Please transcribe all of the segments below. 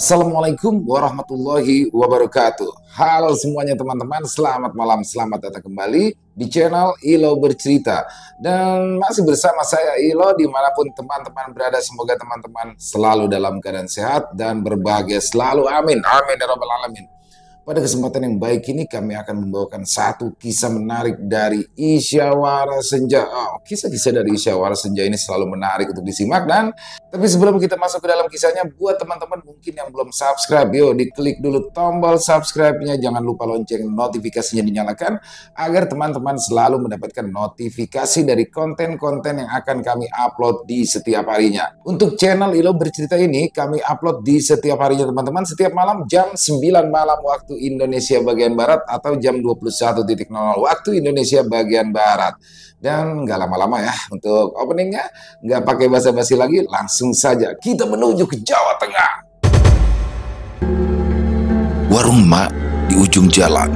Assalamualaikum warahmatullahi wabarakatuh. Halo semuanya teman-teman, selamat malam, selamat datang kembali di channel Ilo Bercerita. Dan masih bersama saya Ilo, dimanapun teman-teman berada, semoga teman-teman selalu dalam keadaan sehat dan berbahagia selalu. Amin, amin ya rabbal alamin. Pada kesempatan yang baik ini kami akan membawakan satu kisah menarik dari Isyawara Senja. Kisah-kisah dari Isyawara Senja ini selalu menarik untuk disimak. Dan tapi sebelum kita masuk ke dalam kisahnya, buat teman-teman mungkin yang belum subscribe, yuk diklik dulu tombol subscribe-nya. Jangan lupa lonceng notifikasinya dinyalakan agar teman-teman selalu mendapatkan notifikasi dari konten-konten yang akan kami upload di setiap harinya. Untuk channel Ilo Bercerita ini kami upload di setiap harinya teman-teman, setiap malam jam 9 malam waktu Indonesia bagian Barat atau jam 21.00 waktu Indonesia bagian Barat. Dan nggak lama-lama ya untuk openingnya, nggak pakai basa-basi lagi, langsung saja kita menuju ke Jawa Tengah. Warung Mak di ujung jalan.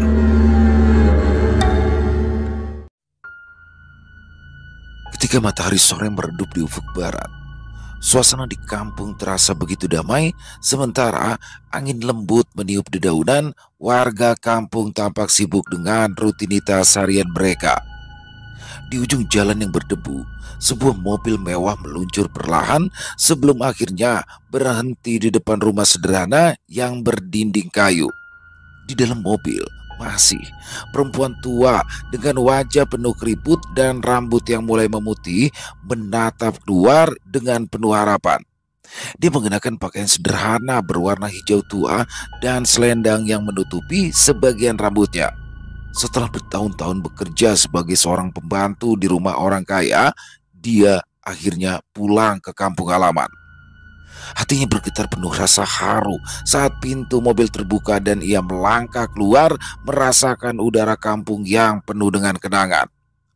Ketika matahari sore meredup di ufuk barat, suasana di kampung terasa begitu damai, sementara angin lembut meniup dedaunan. Warga kampung tampak sibuk dengan rutinitas harian mereka. Di ujung jalan yang berdebu, sebuah mobil mewah meluncur perlahan sebelum akhirnya berhenti di depan rumah sederhana yang berdinding kayu. Di dalam mobil masih perempuan tua dengan wajah penuh keriput dan rambut yang mulai memutih menatap keluar dengan penuh harapan. Dia mengenakan pakaian sederhana berwarna hijau tua dan selendang yang menutupi sebagian rambutnya. Setelah bertahun-tahun bekerja sebagai seorang pembantu di rumah orang kaya, dia akhirnya pulang ke kampung halaman. Hatinya bergetar penuh rasa haru saat pintu mobil terbuka dan ia melangkah keluar merasakan udara kampung yang penuh dengan kenangan.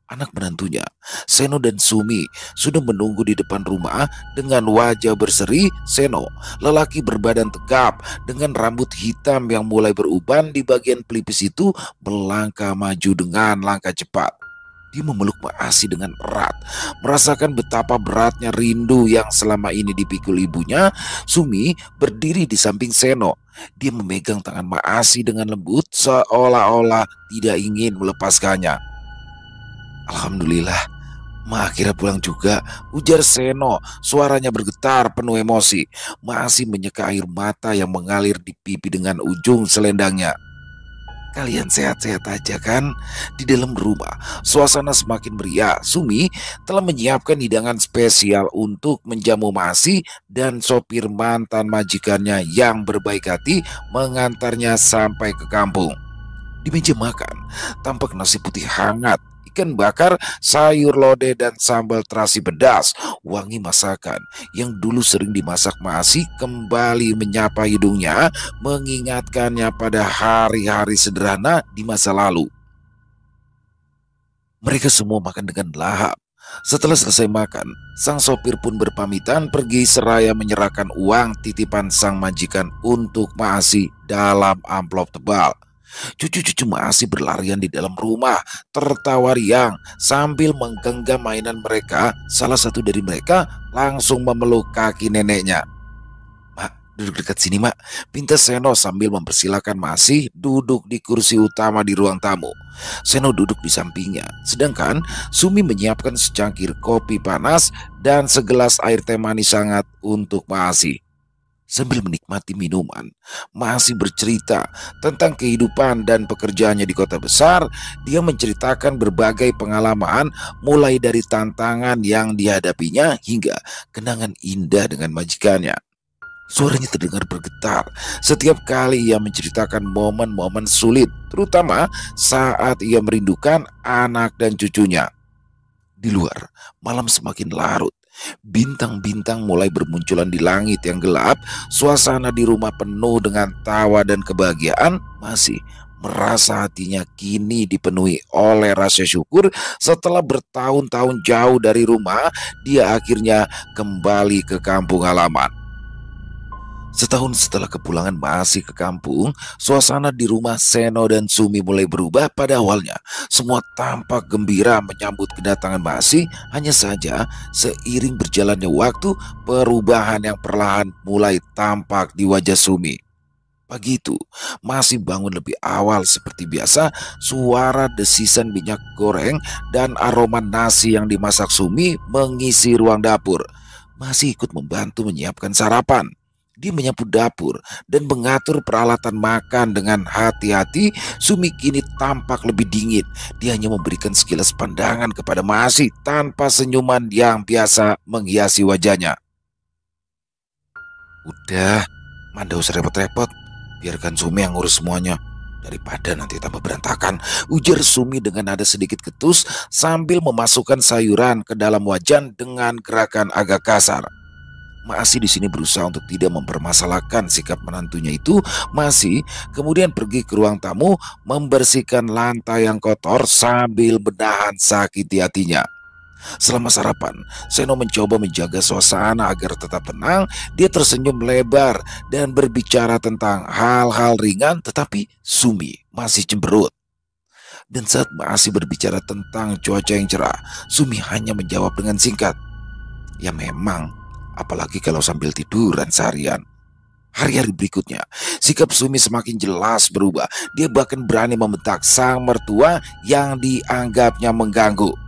Anak menantunya, Seno dan Sumi, sudah menunggu di depan rumah dengan wajah berseri. Seno, lelaki berbadan tegap dengan rambut hitam yang mulai beruban di bagian pelipis itu, melangkah maju dengan langkah cepat. Dia memeluk Mak Asi dengan erat, merasakan betapa beratnya rindu yang selama ini dipikul ibunya. Sumi berdiri di samping Seno. Dia memegang tangan Mak Asi dengan lembut seolah-olah tidak ingin melepaskannya. "Alhamdulillah, Mak akhirnya pulang juga," ujar Seno. Suaranya bergetar penuh emosi. Mak Asi menyeka air mata yang mengalir di pipi dengan ujung selendangnya. "Kalian sehat-sehat aja kan?" Di dalam rumah, suasana semakin meriah. Sumi telah menyiapkan hidangan spesial untuk menjamu Mak Asi dan sopir mantan majikannya yang berbaik hati mengantarnya sampai ke kampung. Di meja makan, tampak nasi putih hangat, ikan bakar, sayur lodeh, dan sambal terasi pedas. Wangi masakan yang dulu sering dimasak Mak Asi kembali menyapa hidungnya, mengingatkannya pada hari-hari sederhana di masa lalu. Mereka semua makan dengan lahap. Setelah selesai makan, sang sopir pun berpamitan pergi seraya menyerahkan uang titipan sang majikan untuk Mak Asi dalam amplop tebal. Cucu-cucu Mak Asi berlarian di dalam rumah, tertawa riang sambil menggenggam mainan mereka. Salah satu dari mereka langsung memeluk kaki neneknya. "Mak, duduk dekat sini, Mak," pinta Seno sambil mempersilahkan Mak Asi duduk di kursi utama di ruang tamu. Seno duduk di sampingnya, sedangkan Sumi menyiapkan secangkir kopi panas dan segelas air teh manis hangat untuk Mak Asi. Sambil menikmati minuman, Mak Asi bercerita tentang kehidupan dan pekerjaannya di kota besar. Dia menceritakan berbagai pengalaman, mulai dari tantangan yang dihadapinya hingga kenangan indah dengan majikannya. Suaranya terdengar bergetar setiap kali ia menceritakan momen-momen sulit, terutama saat ia merindukan anak dan cucunya. Di luar, malam semakin larut. Bintang-bintang mulai bermunculan di langit yang gelap. Suasana di rumah penuh dengan tawa dan kebahagiaan. Masih merasa hatinya kini dipenuhi oleh rasa syukur. Setelah bertahun-tahun jauh dari rumah, dia akhirnya kembali ke kampung halaman. Setahun setelah kepulangan Maasi ke kampung, suasana di rumah Seno dan Sumi mulai berubah pada awalnya. Semua tampak gembira menyambut kedatangan Maasi, hanya saja seiring berjalannya waktu, perubahan yang perlahan mulai tampak di wajah Sumi. Pagi itu, masih bangun lebih awal seperti biasa, suara desisan minyak goreng dan aroma nasi yang dimasak Sumi mengisi ruang dapur. Masih ikut membantu menyiapkan sarapan. Dia menyapu dapur dan mengatur peralatan makan dengan hati-hati. Sumi kini tampak lebih dingin. Dia hanya memberikan sekilas pandangan kepada Masih tanpa senyuman yang biasa menghiasi wajahnya. "Udah, Manda usah repot-repot. Biarkan Sumi yang ngurus semuanya. Daripada nanti tambah berantakan," ujar Sumi dengan nada sedikit ketus sambil memasukkan sayuran ke dalam wajan dengan gerakan agak kasar. Masih di sini berusaha untuk tidak mempermasalahkan sikap menantunya itu. Masih kemudian pergi ke ruang tamu membersihkan lantai yang kotor sambil menahan sakit di hatinya. Selama sarapan, Seno mencoba menjaga suasana agar tetap tenang. Dia tersenyum lebar dan berbicara tentang hal-hal ringan, tetapi Sumi masih cemberut. Dan saat masih berbicara tentang cuaca yang cerah, Sumi hanya menjawab dengan singkat, "Ya memang, apalagi kalau sambil tiduran seharian." Hari-hari berikutnya, sikap Sumi semakin jelas berubah. Dia bahkan berani membentak sang mertua yang dianggapnya mengganggu.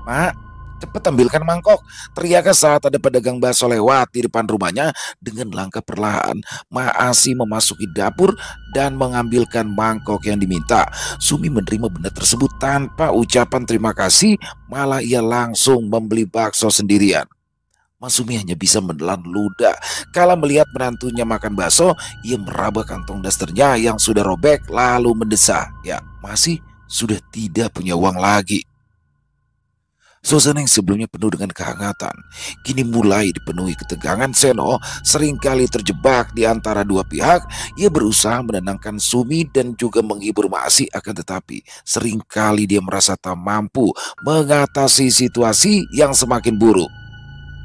"Mak, cepet ambilkan mangkok," teriaknya saat ada pedagang bakso lewat di depan rumahnya. Dengan langkah perlahan, Mak Asi memasuki dapur dan mengambilkan mangkok yang diminta. Sumi menerima benda tersebut tanpa ucapan terima kasih, malah ia langsung membeli bakso sendirian. Mas Sumi hanya bisa menelan ludah. Kala melihat menantunya makan bakso, ia meraba kantong dasternya yang sudah robek lalu mendesah. Ya, masih sudah tidak punya uang lagi. Suasana yang sebelumnya penuh dengan kehangatan, kini mulai dipenuhi ketegangan. Seno seringkali terjebak di antara dua pihak. Ia berusaha menenangkan Sumi dan juga menghibur Maasi, akan tetapi seringkali dia merasa tak mampu mengatasi situasi yang semakin buruk.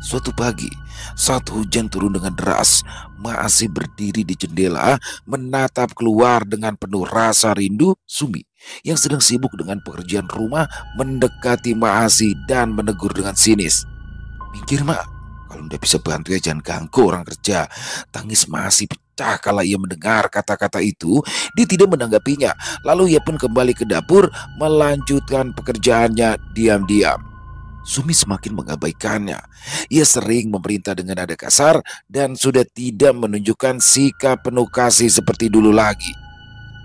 Suatu pagi, saat hujan turun dengan deras, Maasi berdiri di jendela menatap keluar dengan penuh rasa rindu. Sumi yang sedang sibuk dengan pekerjaan rumah mendekati Maasi dan menegur dengan sinis. "Minggir, Mak. Kalau udah bisa bantu ya jangan ganggu orang kerja." Tangis Maasi pecah kala ia mendengar kata-kata itu. Dia tidak menanggapinya. Lalu ia pun kembali ke dapur melanjutkan pekerjaannya diam-diam. Sumi semakin mengabaikannya. Ia sering memerintah dengan nada kasar dan sudah tidak menunjukkan sikap penuh kasih seperti dulu lagi.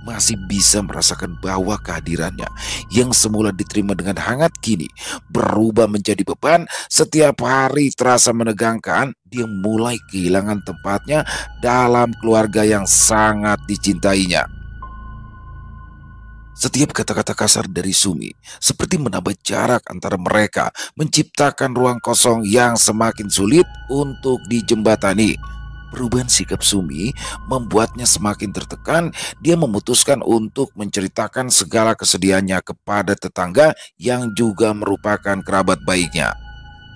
Masih bisa merasakan bahwa kehadirannya yang semula diterima dengan hangat kini berubah menjadi beban. Setiap hari terasa menegangkan. Dia mulai kehilangan tempatnya dalam keluarga yang sangat dicintainya. Setiap kata-kata kasar dari Sumi seperti menambah jarak antara mereka, menciptakan ruang kosong yang semakin sulit untuk dijembatani. Perubahan sikap Sumi membuatnya semakin tertekan. Dia memutuskan untuk menceritakan segala kesedihannya kepada tetangga yang juga merupakan kerabat baiknya.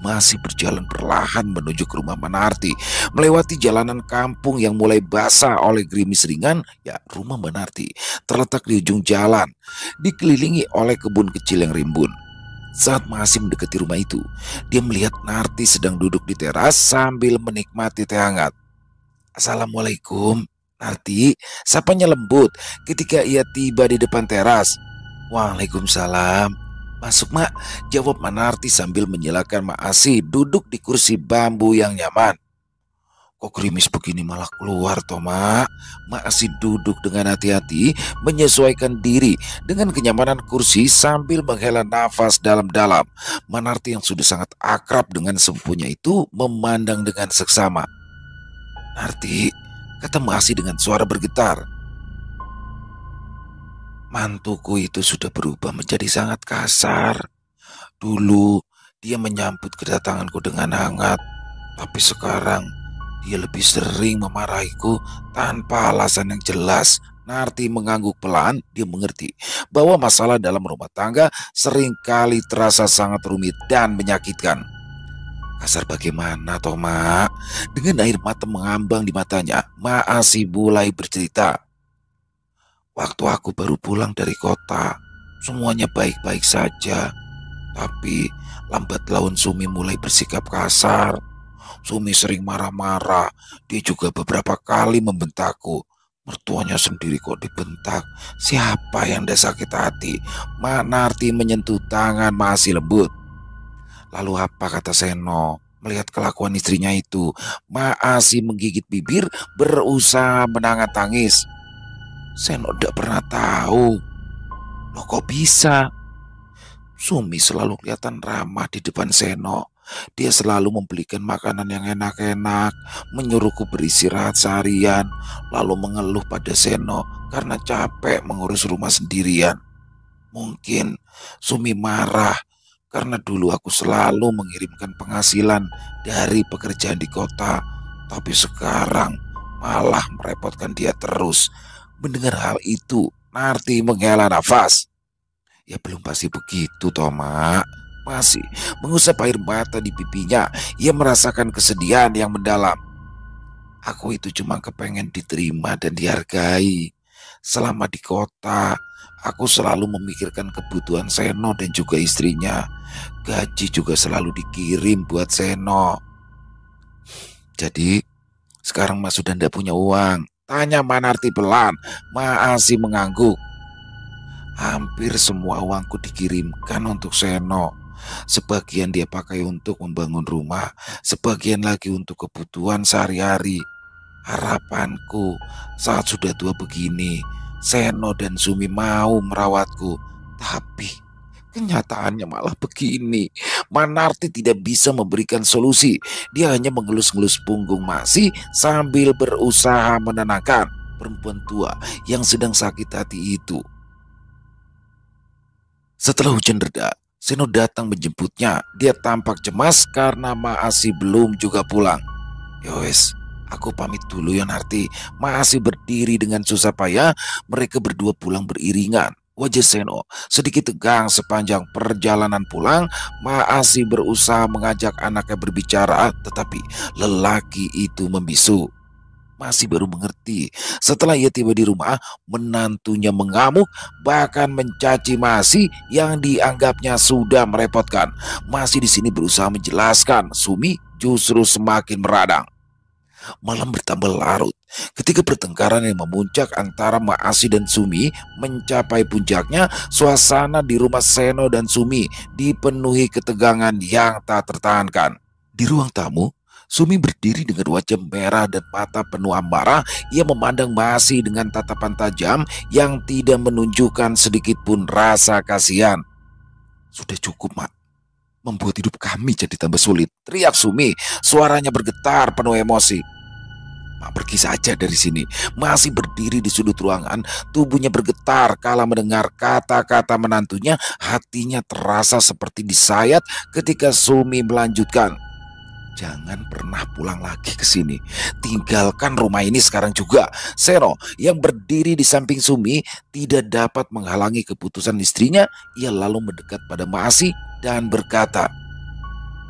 Masih berjalan perlahan menuju ke rumah Manarti. Melewati jalanan kampung yang mulai basah oleh gerimis ringan, ya rumah Manarti terletak di ujung jalan, dikelilingi oleh kebun kecil yang rimbun. Saat masih mendekati rumah itu, dia melihat Narti sedang duduk di teras sambil menikmati teh hangat. "Assalamualaikum, Narti," sapanya lembut ketika ia tiba di depan teras. "Waalaikumsalam. Masuk, Mak," jawab Manarti sambil menyalakan Mak Asi duduk di kursi bambu yang nyaman. "Kok gerimis begini malah keluar toh, Mak?" Mak Asi duduk dengan hati-hati menyesuaikan diri dengan kenyamanan kursi sambil menghela nafas dalam-dalam. Manarti yang sudah sangat akrab dengan sepupunya itu memandang dengan seksama. "Narti," kata Mak Asi dengan suara bergetar, "mantuku itu sudah berubah menjadi sangat kasar. Dulu dia menyambut kedatanganku dengan hangat, tapi sekarang dia lebih sering memarahiku tanpa alasan yang jelas." Narti mengangguk pelan. Dia mengerti bahwa masalah dalam rumah tangga seringkali terasa sangat rumit dan menyakitkan. Kasar bagaimana toh, Mak? Dengan air mata mengambang di matanya, Mak Asi mulai bercerita. Waktu aku baru pulang dari kota, semuanya baik-baik saja. Tapi lambat laun Sumi mulai bersikap kasar. Sumi sering marah-marah. Dia juga beberapa kali membentakku. Mertuanya sendiri kok dibentak. Siapa yang dah sakit hati? Mak Narti menyentuh tangan masih lembut. Lalu apa kata Seno? Melihat kelakuan istrinya itu, Mak Asi menggigit bibir berusaha menahan tangis. Seno tidak pernah tahu. Loh kok bisa? Sumi selalu kelihatan ramah di depan Seno. Dia selalu membelikan makanan yang enak-enak, menyuruhku beristirahat seharian, lalu mengeluh pada Seno karena capek mengurus rumah sendirian. Mungkin Sumi marah karena dulu aku selalu mengirimkan penghasilan dari pekerjaan di kota, tapi sekarang malah merepotkan dia terus. Mendengar hal itu, Narti menghela nafas. Ya belum pasti begitu toh, Mak. Masih mengusap air mata di pipinya. Ia merasakan kesedihan yang mendalam. Aku itu cuma kepengen diterima dan dihargai. Selama di kota, aku selalu memikirkan kebutuhan Seno dan juga istrinya. Gaji juga selalu dikirim buat Seno. Jadi sekarang Mas sudah tidak punya uang? Tanya Manarti pelan. Maasi mengangguk. Hampir semua uangku dikirimkan untuk Seno. Sebagian dia pakai untuk membangun rumah, sebagian lagi untuk kebutuhan sehari-hari. Harapanku saat sudah tua begini, Seno dan Sumi mau merawatku. Tapi kenyataannya malah begini. Manarti tidak bisa memberikan solusi. Dia hanya mengelus-ngelus punggung Masih sambil berusaha menenangkan perempuan tua yang sedang sakit hati itu. Setelah hujan reda, Seno datang menjemputnya. Dia tampak cemas karena Maasi belum juga pulang. Yowes, aku pamit dulu ya Narti. Maasi berdiri dengan susah payah. Mereka berdua pulang beriringan. Wajah Seno sedikit tegang sepanjang perjalanan pulang. Maasi berusaha mengajak anaknya berbicara, tetapi lelaki itu membisu. Masih baru mengerti setelah ia tiba di rumah, menantunya mengamuk bahkan mencaci Masih yang dianggapnya sudah merepotkan. Masih di sini berusaha menjelaskan, Sumi justru semakin meradang. Malam bertambah larut ketika pertengkaran yang memuncak antara Maasi dan Sumi mencapai puncaknya. Suasana di rumah Seno dan Sumi dipenuhi ketegangan yang tak tertahankan. Di ruang tamu, Sumi berdiri dengan wajah merah dan mata penuh amarah. Ia memandang Masih dengan tatapan tajam yang tidak menunjukkan sedikit pun rasa kasihan. Sudah cukup, Mak. Membuat hidup kami jadi tambah sulit, teriak Sumi. Suaranya bergetar penuh emosi. Mak, pergi saja dari sini. Masih berdiri di sudut ruangan, tubuhnya bergetar kala mendengar kata-kata menantunya. Hatinya terasa seperti disayat ketika Sumi melanjutkan. Jangan pernah pulang lagi ke sini. Tinggalkan rumah ini sekarang juga. Seno yang berdiri di samping Sumi tidak dapat menghalangi keputusan istrinya. Ia lalu mendekat pada Masih dan berkata,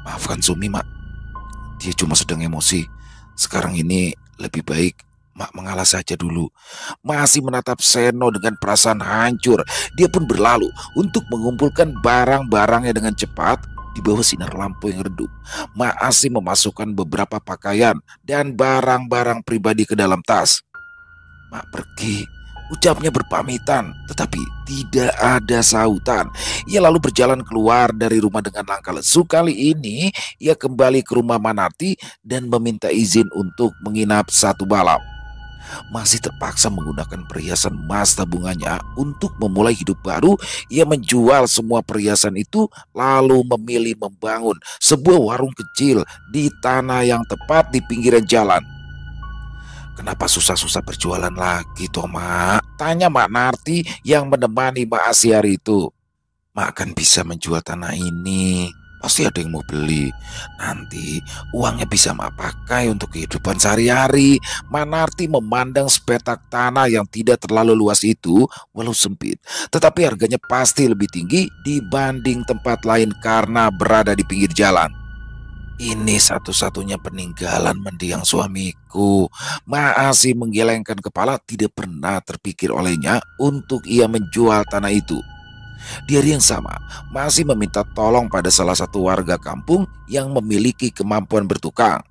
maafkan Sumi, Mak. Dia cuma sedang emosi. Sekarang ini lebih baik Mak mengalah saja dulu. Masih menatap Seno dengan perasaan hancur. Dia pun berlalu untuk mengumpulkan barang-barangnya dengan cepat. Di bawah sinar lampu yang redup, Maasi memasukkan beberapa pakaian dan barang-barang pribadi ke dalam tas. Mak pergi, ucapnya berpamitan, tetapi tidak ada sautan. Ia lalu berjalan keluar dari rumah dengan langkah lesu. Kali ini ia kembali ke rumah Manarti dan meminta izin untuk menginap satu malam. Masih terpaksa menggunakan perhiasan emas tabungannya untuk memulai hidup baru. Ia menjual semua perhiasan itu lalu memilih membangun sebuah warung kecil di tanah yang tepat di pinggiran jalan. Kenapa susah-susah berjualan lagi toh, Mak? Tanya Mak Narti yang menemani Mak Asi hari itu. Mak kan bisa menjual tanah ini. Pasti ada yang mau beli. Nanti uangnya bisa Mak pakai untuk kehidupan sehari-hari. Manarti memandang sepetak tanah yang tidak terlalu luas itu, walau sempit, tetapi harganya pasti lebih tinggi dibanding tempat lain karena berada di pinggir jalan. Ini satu-satunya peninggalan mendiang suamiku. Masih menggelengkan kepala, tidak pernah terpikir olehnya untuk ia menjual tanah itu. Di hari yang sama, masih meminta tolong pada salah satu warga kampung yang memiliki kemampuan bertukang.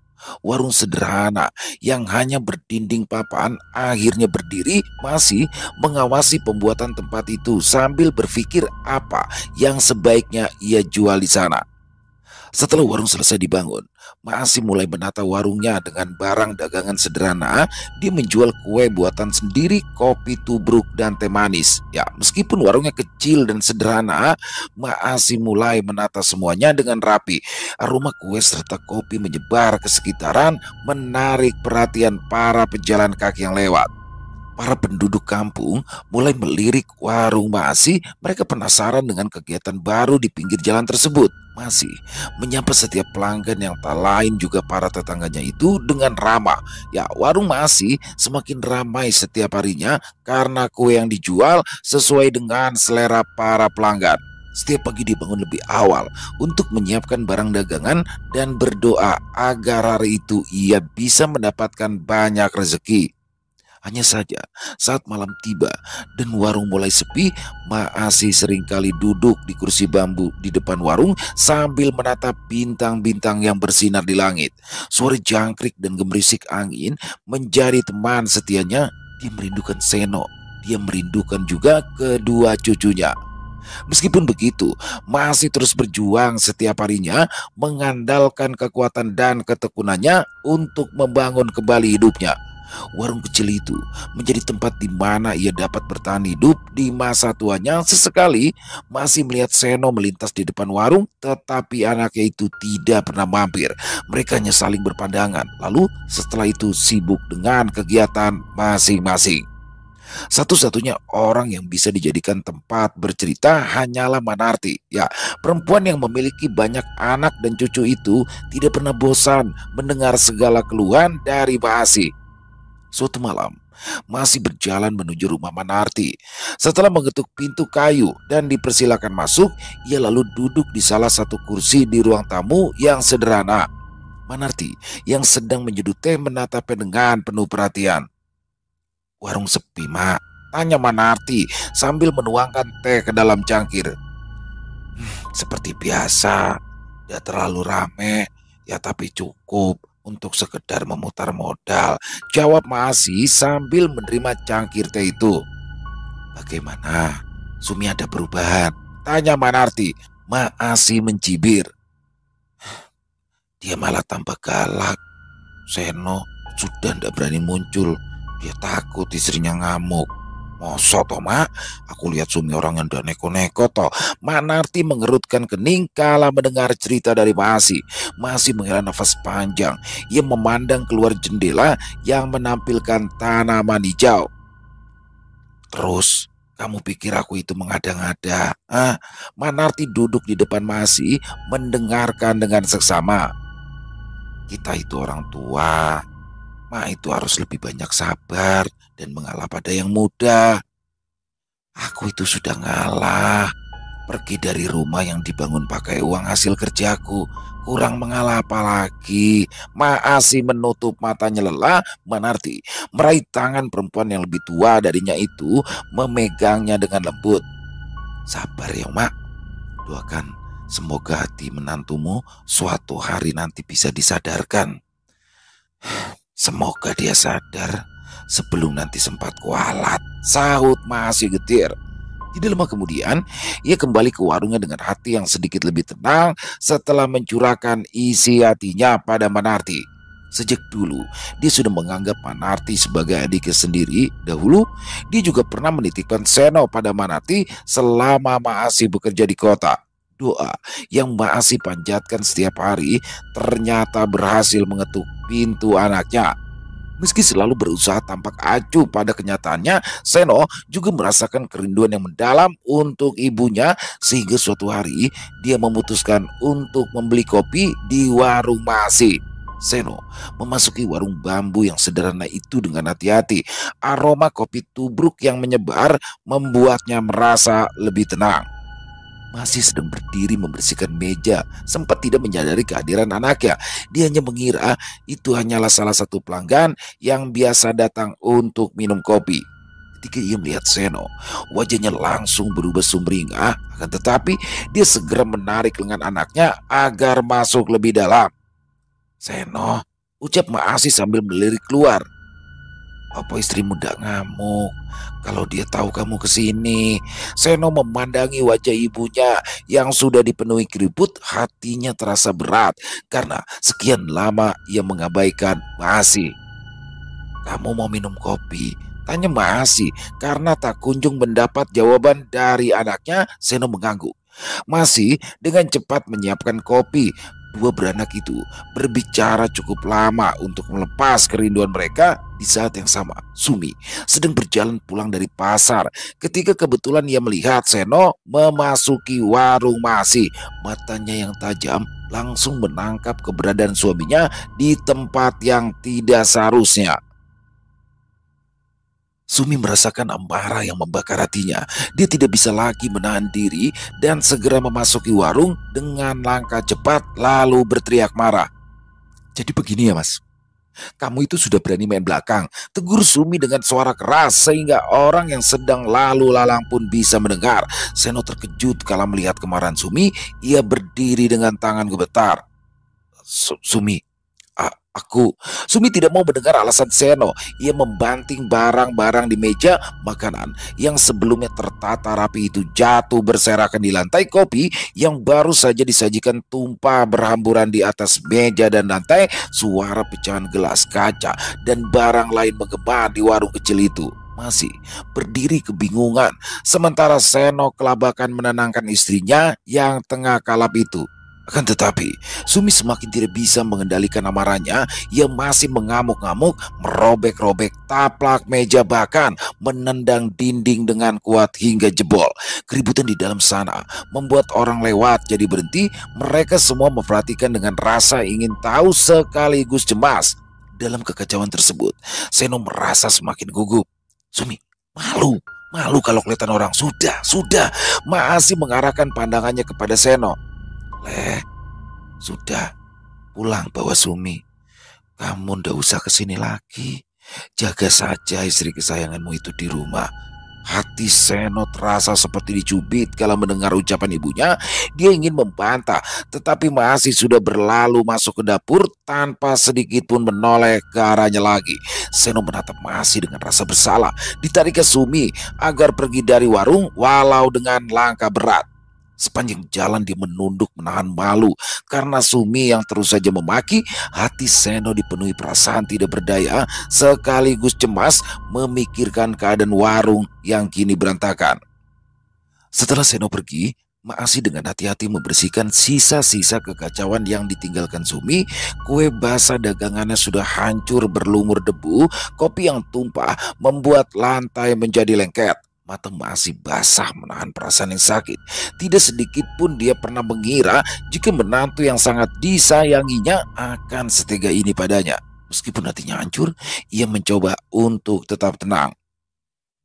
Warung sederhana yang hanya berdinding papan akhirnya berdiri masih mengawasi pembuatan tempat itu sambil berpikir apa yang sebaiknya ia jual di sana. Setelah warung selesai dibangun, masih mulai menata warungnya dengan barang dagangan sederhana. Dia menjual kue buatan sendiri, kopi tubruk, dan teh manis. Ya, meskipun warungnya kecil dan sederhana, masih mulai menata semuanya dengan rapi. Aroma kue serta kopi menyebar ke sekitaran, menarik perhatian para pejalan kaki yang lewat. Para penduduk kampung mulai melirik warung Masih. Mereka penasaran dengan kegiatan baru di pinggir jalan tersebut. Masih menyapa setiap pelanggan yang tak lain juga para tetangganya itu dengan ramah. Ya, warung Masih semakin ramai setiap harinya karena kue yang dijual sesuai dengan selera para pelanggan. Setiap pagi dibangun lebih awal untuk menyiapkan barang dagangan dan berdoa agar hari itu ia bisa mendapatkan banyak rezeki. Hanya saja saat malam tiba dan warung mulai sepi, Masih seringkali duduk di kursi bambu di depan warung sambil menatap bintang-bintang yang bersinar di langit. Suara jangkrik dan gemerisik angin menjadi teman setianya. Dia merindukan Seno. Dia merindukan juga kedua cucunya. Meskipun begitu, masih terus berjuang setiap harinya, mengandalkan kekuatan dan ketekunannya untuk membangun kembali hidupnya. Warung kecil itu menjadi tempat di mana ia dapat bertahan hidup di masa tuanya. Sesekali masih melihat Seno melintas di depan warung, tetapi anaknya itu tidak pernah mampir. Mereka hanya saling berpandangan, lalu setelah itu sibuk dengan kegiatan masing-masing. Satu-satunya orang yang bisa dijadikan tempat bercerita hanyalah Manarti. Ya, perempuan yang memiliki banyak anak dan cucu itu tidak pernah bosan mendengar segala keluhan dari Masih. Suatu malam, Masih berjalan menuju rumah Manarti. Setelah mengetuk pintu kayu dan dipersilakan masuk, ia lalu duduk di salah satu kursi di ruang tamu yang sederhana. Manarti yang sedang menyeduh teh menatapnya dengan penuh perhatian. "Warung sepi, Mak," tanya Manarti sambil menuangkan teh ke dalam cangkir. "Seperti biasa, tidak terlalu rame, ya tapi cukup untuk sekedar memutar modal," jawab Masih sambil menerima cangkir teh itu. "Bagaimana? Sumi ada perubahan?" tanya Manarti. Masih mencibir. "Dia malah tambah galak. Seno sudah tidak berani muncul. Dia takut istrinya ngamuk." "Mosok toh, Mak? Aku lihat Sumi orang yang udah neko-neko toh." Manarti mengerutkan kening kala mendengar cerita dari Masih. Masih menghela nafas panjang. Ia memandang keluar jendela yang menampilkan tanaman hijau. "Terus, kamu pikir aku itu mengada-ngada? Manarti duduk di depan Masih mendengarkan dengan seksama. "Kita itu orang tua. Mak itu harus lebih banyak sabar dan mengalah pada yang muda. Aku itu sudah ngalah. Pergi dari rumah yang dibangun pakai uang hasil kerjaku. Kurang mengalah apa lagi?" Masih menutup matanya lelah. Manarti meraih tangan perempuan yang lebih tua darinya itu, memegangnya dengan lembut. "Sabar ya, Mak. Doakan semoga hati menantumu suatu hari nanti bisa disadarkan. Semoga dia sadar sebelum nanti sempat kualat," sahut Masih getir. Tidak lama kemudian, ia kembali ke warungnya dengan hati yang sedikit lebih tenang setelah mencurahkan isi hatinya pada Manarti. Sejak dulu, dia sudah menganggap Manarti sebagai adiknya sendiri. Dahulu, dia juga pernah menitipkan Seno pada Manarti selama Masih bekerja di kota. Doa yang Masih panjatkan setiap hari ternyata berhasil mengetuk pintu anaknya. Meski selalu berusaha tampak acuh pada kenyataannya, Seno juga merasakan kerinduan yang mendalam untuk ibunya sehingga suatu hari dia memutuskan untuk membeli kopi di warung Masih. Seno memasuki warung bambu yang sederhana itu dengan hati-hati. Aroma kopi tubruk yang menyebar membuatnya merasa lebih tenang. masih sedang berdiri membersihkan meja, sempat tidak menyadari kehadiran anaknya. Dia hanya mengira itu hanyalah salah satu pelanggan yang biasa datang untuk minum kopi. Ketika ia melihat Seno, wajahnya langsung berubah sumringah, akan tetapi dia segera menarik lengan anaknya agar masuk lebih dalam. "Seno," ucap Maasi sambil melirik keluar. "Apa istrimu ndak ngamuk kalau dia tahu kamu kesini?" Seno memandangi wajah ibunya yang sudah dipenuhi keriput. Hatinya terasa berat karena sekian lama ia mengabaikan Maasi. "Kamu mau minum kopi?" tanya Maasi. Karena tak kunjung mendapat jawaban dari anaknya, Seno mengangguk. Masih dengan cepat menyiapkan kopi. Dua beranak itu berbicara cukup lama untuk melepas kerinduan mereka. Di saat yang sama, Sumi sedang berjalan pulang dari pasar ketika kebetulan ia melihat Seno memasuki warung Masih. Matanya yang tajam langsung menangkap keberadaan suaminya di tempat yang tidak seharusnya. Sumi merasakan amarah yang membakar hatinya. Dia tidak bisa lagi menahan diri dan segera memasuki warung dengan langkah cepat lalu berteriak marah. "Jadi begini ya mas, kamu itu sudah berani main belakang," tegur Sumi dengan suara keras sehingga orang yang sedang lalu lalang pun bisa mendengar. Seno terkejut kala melihat kemarahan Sumi. Ia berdiri dengan tangan gemetar. Sumi, aku..." Sumi tidak mau mendengar alasan Seno. Ia membanting barang-barang di meja makanan yang sebelumnya tertata rapi itu jatuh berserakan di lantai. Kopi yang baru saja disajikan tumpah berhamburan di atas meja dan lantai. Suara pecahan gelas kaca dan barang lain menggema di warung kecil itu. Masih berdiri kebingungan sementara Seno kelabakan menenangkan istrinya yang tengah kalap itu. Akan tetapi, Sumi semakin tidak bisa mengendalikan amarahnya. Ia masih mengamuk-ngamuk, merobek-robek taplak meja, bahkan menendang dinding dengan kuat hingga jebol. Keributan di dalam sana membuat orang lewat jadi berhenti. Mereka semua memperhatikan dengan rasa ingin tahu sekaligus cemas. Dalam kekacauan tersebut, Seno merasa semakin gugup. "Sumi, malu kalau kelihatan orang." Sudah. Masih mengarahkan pandangannya kepada Seno. Sudah, pulang bawa Sumi. Kamu ndak usah kesini lagi. Jaga saja istri kesayanganmu itu di rumah." Hati Seno terasa seperti dicubit kala mendengar ucapan ibunya. Dia ingin membantah, tetapi masih sudah berlalu masuk ke dapur tanpa sedikit pun menoleh ke arahnya lagi. Seno menatap masih dengan rasa bersalah. Ditarik ke Sumi agar pergi dari warung walau dengan langkah berat. Sepanjang jalan dia menunduk menahan malu karena Sumi yang terus saja memaki. Hati Seno dipenuhi perasaan tidak berdaya sekaligus cemas memikirkan keadaan warung yang kini berantakan. Setelah Seno pergi, Maasi dengan hati-hati membersihkan sisa-sisa kekacauan yang ditinggalkan Sumi. Kue basah dagangannya sudah hancur berlumur debu. Kopi yang tumpah membuat lantai menjadi lengket. Mata masih basah menahan perasaan yang sakit. Tidak sedikit pun dia pernah mengira jika menantu yang sangat disayanginya akan setega ini padanya. Meskipun hatinya hancur, ia mencoba untuk tetap tenang.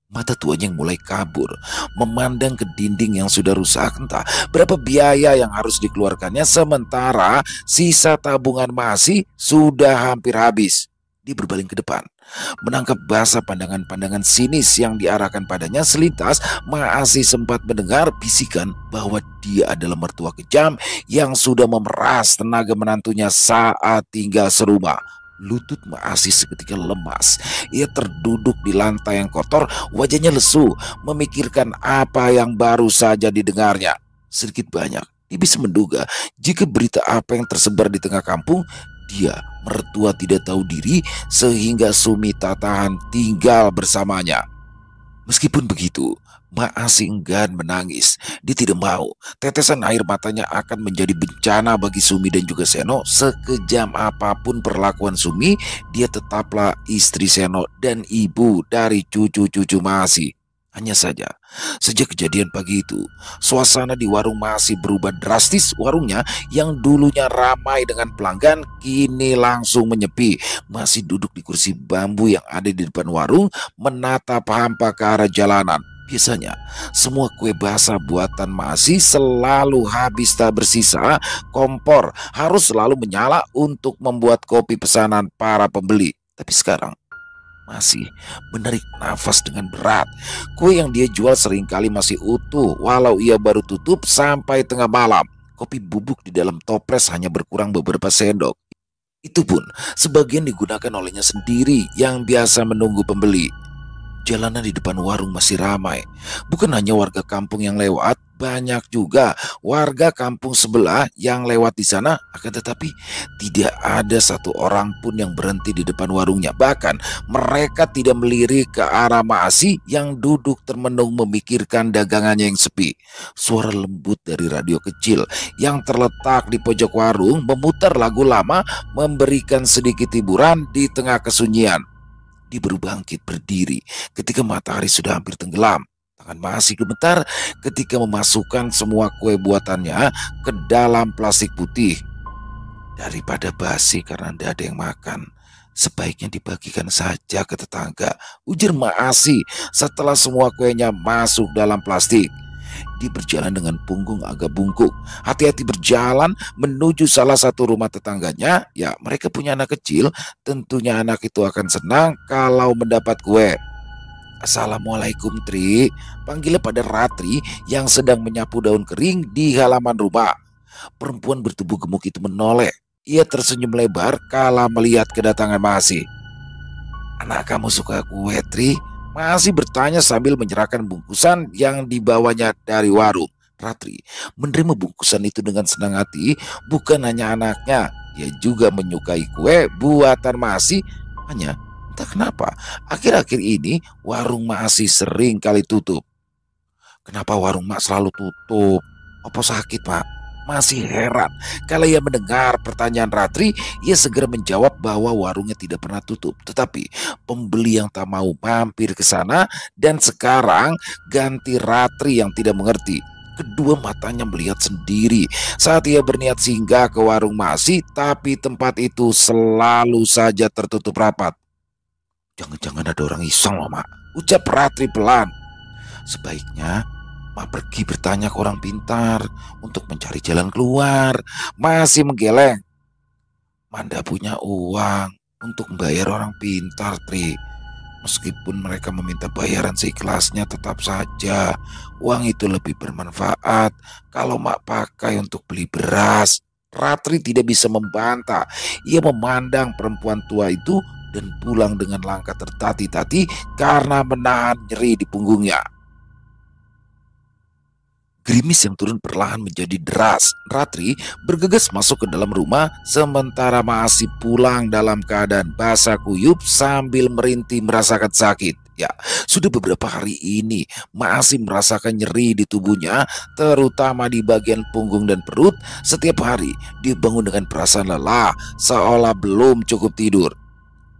Mata tuanya yang mulai kabur, memandang ke dinding yang sudah rusak. Entah berapa biaya yang harus dikeluarkannya, sementara sisa tabungan masih sudah hampir habis. Dia berbaling ke depan, menangkap basah pandangan-pandangan sinis yang diarahkan padanya. Selintas masih sempat mendengar bisikan bahwa dia adalah mertua kejam yang sudah memeras tenaga menantunya saat tinggal serumah. Lutut masih seketika lemas. Ia terduduk di lantai yang kotor, wajahnya lesu memikirkan apa yang baru saja didengarnya. Sedikit banyak dia bisa menduga jika berita apa yang tersebar di tengah kampung. Dia mertua tidak tahu diri sehingga Sumi tak tahan tinggal bersamanya. Meskipun begitu, Maasi enggan menangis. Dia tidak mau tetesan air matanya akan menjadi bencana bagi Sumi dan juga Seno. Sekejam apapun perlakuan Sumi, dia tetaplah istri Seno dan ibu dari cucu-cucu Maasi. Hanya saja, sejak kejadian pagi itu, suasana di warung masih berubah drastis. Warungnya yang dulunya ramai dengan pelanggan, kini langsung menyepi. Masih duduk di kursi bambu yang ada di depan warung, menatap hampa ke arah jalanan. Biasanya, semua kue basah buatan Masih selalu habis tak bersisa. Kompor harus selalu menyala untuk membuat kopi pesanan para pembeli. Tapi sekarang, Masih menarik nafas dengan berat. Kue yang dia jual seringkali masih utuh walau ia baru tutup sampai tengah malam. Kopi bubuk di dalam toples hanya berkurang beberapa sendok. Itu pun sebagian digunakan olehnya sendiri yang biasa menunggu pembeli. Jalanan di depan warung masih ramai. Bukan hanya warga kampung yang lewat, banyak juga warga kampung sebelah yang lewat di sana. Akan tetapi tidak ada satu orang pun yang berhenti di depan warungnya. Bahkan mereka tidak melirik ke arah Masih yang duduk termenung memikirkan dagangannya yang sepi. Suara lembut dari radio kecil yang terletak di pojok warung memutar lagu lama, memberikan sedikit hiburan di tengah kesunyian. Dia baru bangkit berdiri ketika matahari sudah hampir tenggelam. Tangan Masih gemetar ketika memasukkan semua kue buatannya ke dalam plastik putih. Daripada basi karena tidak ada yang makan, sebaiknya dibagikan saja ke tetangga, ujar Masih setelah semua kuenya masuk dalam plastik. Dia berjalan dengan punggung agak bungkuk, hati-hati berjalan menuju salah satu rumah tetangganya. Ya, mereka punya anak kecil, tentunya anak itu akan senang kalau mendapat kue. "Assalamualaikum, Tri," panggilnya pada Ratri yang sedang menyapu daun kering di halaman rumah. Perempuan bertubuh gemuk itu menoleh. Ia tersenyum lebar kala melihat kedatangan Masih. "Anak kamu suka kue, Tri?" Masih bertanya sambil menyerahkan bungkusan yang dibawanya dari warung. Ratri menerima bungkusan itu dengan senang hati. Bukan hanya anaknya, dia juga menyukai kue buatan Masih. Hanya entah kenapa akhir-akhir ini warung Masih sering kali tutup. "Kenapa warung Mak selalu tutup? Apa sakit, Pak?" Masih heran kalau ia mendengar pertanyaan Ratri. Ia segera menjawab bahwa warungnya tidak pernah tutup, tetapi pembeli yang tak mau mampir ke sana. Dan sekarang ganti Ratri yang tidak mengerti. Kedua matanya melihat sendiri saat ia berniat singgah ke warung Masih, tapi tempat itu selalu saja tertutup rapat. "Jangan-jangan ada orang iseng loh, Mak," ucap Ratri pelan. "Sebaiknya Mak pergi bertanya ke orang pintar untuk mencari jalan keluar." Masih menggeleng. "Manda punya uang untuk membayar orang pintar, Tri. Meskipun mereka meminta bayaran seikhlasnya, tetap saja uang itu lebih bermanfaat kalau Mak pakai untuk beli beras." Ratri tidak bisa membantah. Ia memandang perempuan tua itu dan pulang dengan langkah tertati-tati karena menahan nyeri di punggungnya. Gerimis yang turun perlahan menjadi deras. Ratri bergegas masuk ke dalam rumah, sementara Masih pulang dalam keadaan basah kuyup sambil merintih merasakan sakit. Ya, sudah beberapa hari ini Masih merasakan nyeri di tubuhnya, terutama di bagian punggung dan perut. Setiap hari dia bangun dengan perasaan lelah, seolah belum cukup tidur.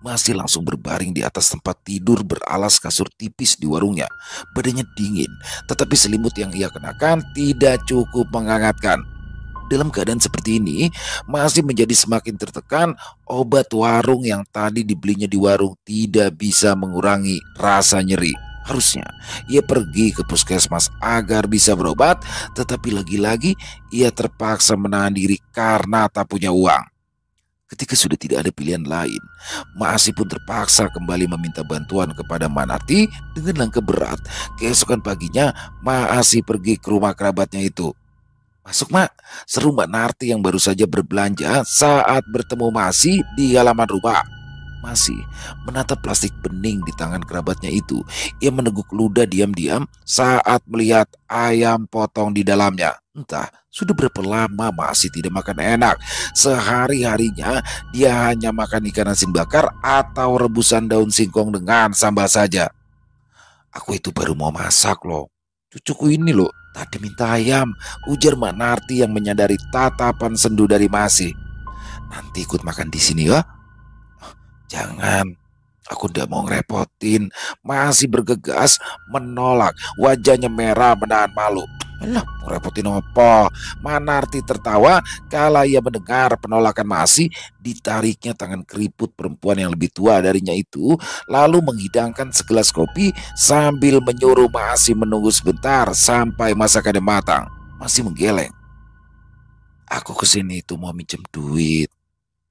Masih langsung berbaring di atas tempat tidur beralas kasur tipis di warungnya. Badannya dingin, tetapi selimut yang ia kenakan tidak cukup menghangatkan. Dalam keadaan seperti ini, Masih menjadi semakin tertekan. Obat warung yang tadi dibelinya di warung tidak bisa mengurangi rasa nyeri. Harusnya ia pergi ke puskesmas agar bisa berobat, tetapi lagi-lagi ia terpaksa menahan diri karena tak punya uang. Ketika sudah tidak ada pilihan lain, Masih pun terpaksa kembali meminta bantuan kepada Manarti dengan langkah berat. Keesokan paginya, Masih pergi ke rumah kerabatnya itu. "Masuk, Mak," seru Mbak Narti yang baru saja berbelanja saat bertemu Masih di halaman rumah. Masih menatap plastik bening di tangan kerabatnya itu. Ia meneguk ludah diam-diam saat melihat ayam potong di dalamnya. Entah sudah berapa lama Masih tidak makan enak. Sehari-harinya dia hanya makan ikan asin bakar atau rebusan daun singkong dengan sambal saja. "Aku itu baru mau masak loh. Cucuku ini loh tadi minta ayam," ujar Mak Narti yang menyadari tatapan sendu dari Masih. "Nanti ikut makan di sini ya." "Jangan, Aku tidak mau ngerepotin, masih bergegas menolak. Wajahnya merah menahan malu. Alah, mau repotin apa? Manarti tertawa kala ia mendengar penolakan Masih. Ditariknya tangan keriput perempuan yang lebih tua darinya itu, lalu menghidangkan segelas kopi sambil menyuruh Masih menunggu sebentar sampai masakannya matang. Masih menggeleng. Aku kesini itu mau minjem duit,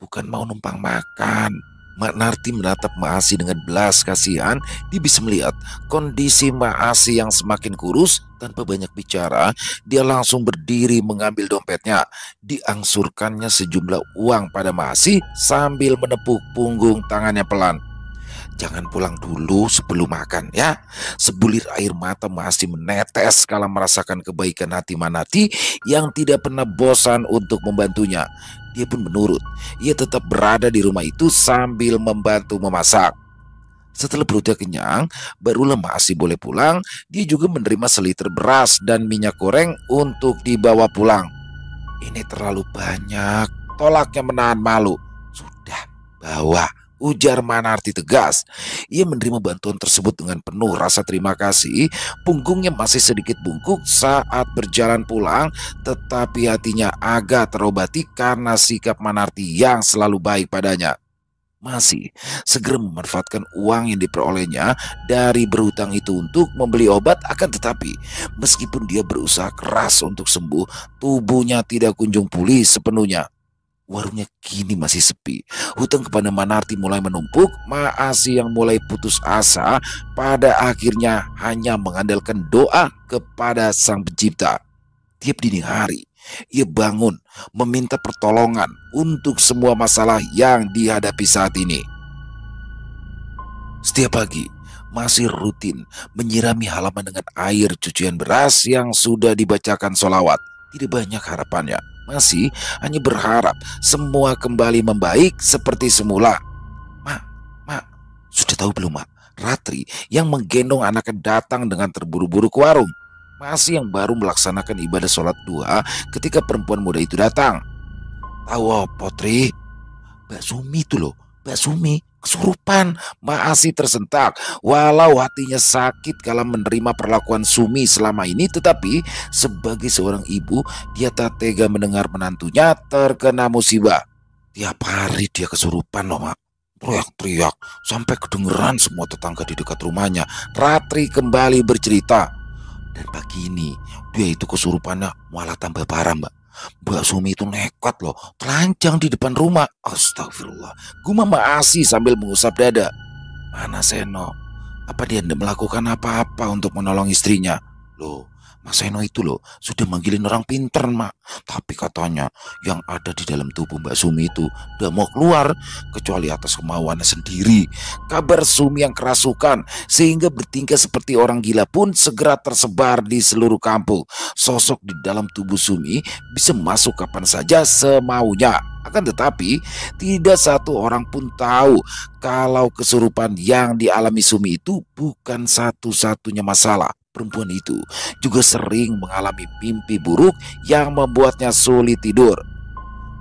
bukan mau numpang makan. Mak Narti menatap Maasi dengan belas kasihan. Dia bisa melihat kondisi Maasi yang semakin kurus. Tanpa banyak bicara, dia langsung berdiri mengambil dompetnya. Diangsurkannya sejumlah uang pada Maasi sambil menepuk punggung tangannya pelan. Jangan pulang dulu sebelum makan ya. Sebulir air mata masih menetes kala merasakan kebaikan hati Manati yang tidak pernah bosan untuk membantunya. Dia pun menurut. Ia tetap berada di rumah itu sambil membantu memasak. Setelah perutnya kenyang, barulah masih boleh pulang. Dia juga menerima seliter beras dan minyak goreng untuk dibawa pulang. Ini terlalu banyak, tolaknya menahan malu. Sudah, bawa, ujar Manarti tegas. Ia menerima bantuan tersebut dengan penuh rasa terima kasih. Punggungnya masih sedikit bungkuk saat berjalan pulang, tetapi hatinya agak terobati karena sikap Manarti yang selalu baik padanya. Masih segera memanfaatkan uang yang diperolehnya dari berhutang itu untuk membeli obat. Akan tetapi meskipun dia berusaha keras untuk sembuh, tubuhnya tidak kunjung pulih sepenuhnya. Warungnya kini masih sepi. Hutang kepada Manarti mulai menumpuk. Maasi yang mulai putus asa pada akhirnya hanya mengandalkan doa kepada Sang Pencipta. Tiap dini hari ia bangun meminta pertolongan untuk semua masalah yang dihadapi saat ini. Setiap pagi masih rutin menyirami halaman dengan air cucian beras yang sudah dibacakan sholawat. Tidak banyak harapannya, masih hanya berharap semua kembali membaik seperti semula. Mak, sudah tahu belum mak? Ratri yang menggendong anaknya datang dengan terburu-buru ke warung. Masih yang baru melaksanakan ibadah sholat duha ketika perempuan muda itu datang. Tahu apa, Tri? Mbak Sumi itu loh, Mbak Sumi kesurupan. Maasi tersentak. Walau hatinya sakit kala menerima perlakuan Sumi selama ini, tetapi sebagai seorang ibu, dia tak tega mendengar menantunya terkena musibah. Tiap hari dia kesurupan loh, mak. Teriak-teriak sampai kedengeran semua tetangga di dekat rumahnya. Ratri kembali bercerita. Dan pagi ini dia itu kesurupannya malah tambah parah, mbak. Mbak Sumi itu nekat loh, telanjang di depan rumah. Astagfirullah, gumam Maasi sambil mengusap dada. Mana Seno? Apa dia tidak melakukan apa-apa untuk menolong istrinya? Loh, Mas Seno itu loh sudah manggilin orang pinter, mak. Tapi katanya yang ada di dalam tubuh Mbak Sumi itu udah mau keluar kecuali atas kemauannya sendiri. Kabar Sumi yang kerasukan sehingga bertingkah seperti orang gila pun segera tersebar di seluruh kampung. Sosok di dalam tubuh Sumi bisa masuk kapan saja semaunya. Akan tetapi tidak satu orang pun tahu kalau kesurupan yang dialami Sumi itu bukan satu-satunya masalah. Perempuan itu juga sering mengalami mimpi buruk yang membuatnya sulit tidur.